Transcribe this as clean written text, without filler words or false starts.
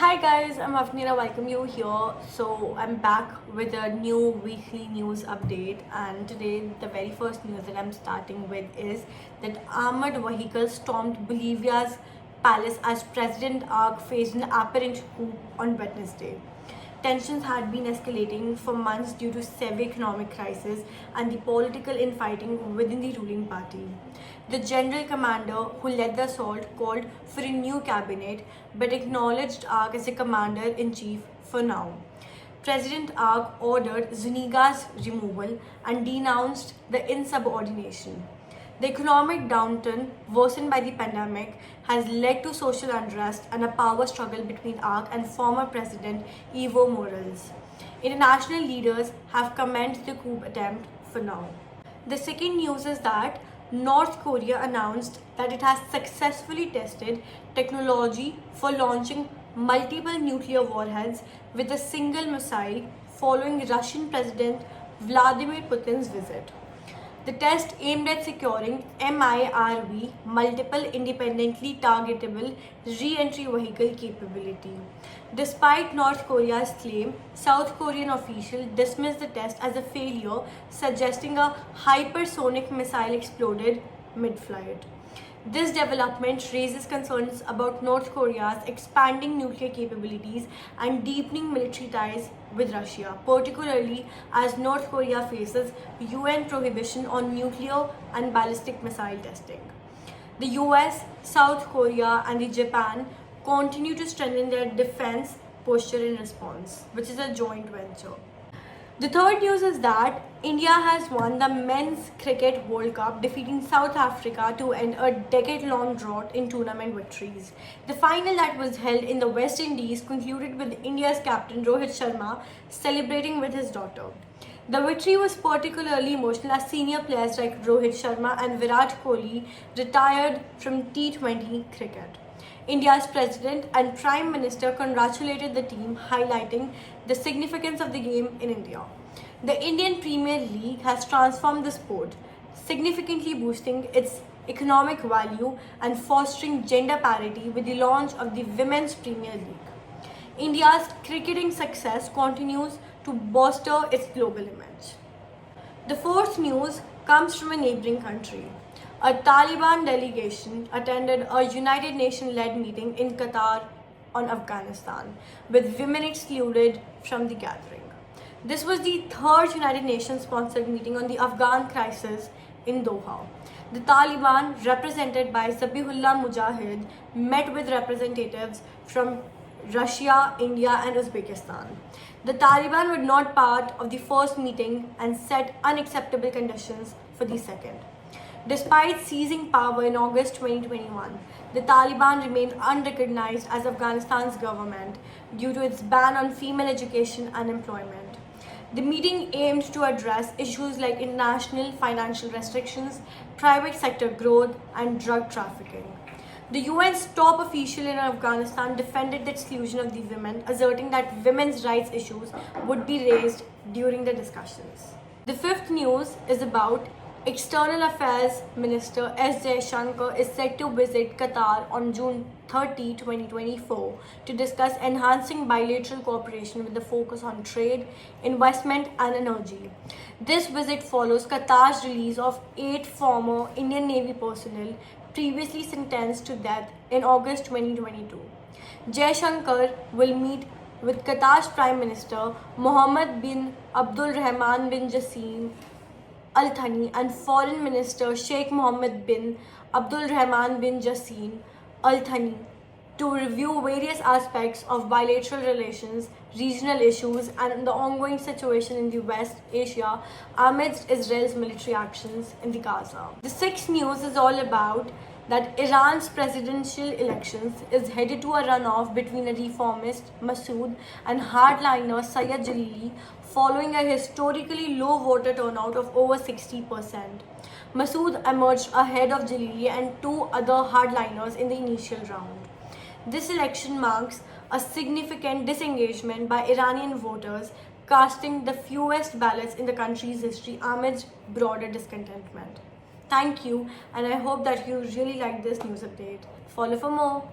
Hi guys, I'm Afnira. Welcome you here. So I'm back with a new weekly news update, and today the very first news that I'm starting with is that armored vehicle stormed Bolivia's palace as President Arc faced an apparent coup on Wednesday. Tensions had been escalating for months due to severe economic crisis and the political infighting within the ruling party. The general commander who led the assault called for a new cabinet but acknowledged Ark as the commander in chief for now. President Ark ordered Zuniga's removal and denounced the insubordination. The economic downturn, worsened by the pandemic, has led to social unrest and a power struggle between ARC and former President Evo Morales. International leaders have commended the coup attempt for now. The second news is that North Korea announced that it has successfully tested technology for launching multiple nuclear warheads with a single missile following Russian President Vladimir Putin's visit. The test aimed at securing MIRV, multiple independently targetable re-entry vehicle capability. Despite North Korea's claim, South Korean officials dismissed the test as a failure, suggesting a hypersonic missile exploded mid-flight. This development raises concerns about North Korea's expanding nuclear capabilities and deepening military ties with Russia, particularly as North Korea faces UN prohibition on nuclear and ballistic missile testing. The US, South Korea, and Japan continue to strengthen their defense posture in response, which is a joint venture. The third news is that India has won the Men's Cricket World Cup, defeating South Africa to end a decade-long drought in tournament victories. The final that was held in the West Indies concluded with India's captain Rohit Sharma celebrating with his daughter. The victory was particularly emotional as senior players like Rohit Sharma and Virat Kohli retired from T20 cricket. India's president and prime minister congratulated the team, highlighting the significance of the game in India. The Indian Premier League has transformed the sport, significantly boosting its economic value and fostering gender parity with the launch of the Women's Premier League. India's cricketing success continues to bolster its global image. The fourth news comes from a neighboring country. A Taliban delegation attended a United Nations-led meeting in Qatar on Afghanistan, with women excluded from the gathering. This was the third United Nations-sponsored meeting on the Afghan crisis in Doha. The Taliban, represented by Zabihullah Mujahid, met with representatives from Russia, India, and Uzbekistan. The Taliban were not part of the first meeting and set unacceptable conditions for the second. Despite seizing power in August 2021, the Taliban remained unrecognized as Afghanistan's government due to its ban on female education and employment. The meeting aimed to address issues like international financial restrictions, private sector growth, and drug trafficking. The UN's top official in Afghanistan defended the exclusion of the women, asserting that women's rights issues would be raised during the discussions. The fifth news is about External Affairs Minister S. Jaishankar is set to visit Qatar on June 30, 2024 to discuss enhancing bilateral cooperation with a focus on trade, investment and energy. This visit follows Qatar's release of 8 former Indian Navy personnel previously sentenced to death in August 2022. Jaishankar will meet with Qatar's Prime Minister Mohammed bin Abdul Rahman bin Jassim Al Thani and Foreign Minister Sheikh Mohammed bin Abdul Rahman bin Jassim Al Thani to review various aspects of bilateral relations, regional issues, and the ongoing situation in the West Asia amidst Israel's military actions in the Gaza. The sixth news is all about that Iran's presidential elections is headed to a runoff between a reformist Masoud and hardliner Sayyid Jalili following a historically low voter turnout of over 60%. Masoud emerged ahead of Jalili and 2 other hardliners in the initial round. This election marks a significant disengagement by Iranian voters, casting the fewest ballots in the country's history amidst broader discontentment. Thank you, and I hope that you really like this news update. Follow for more.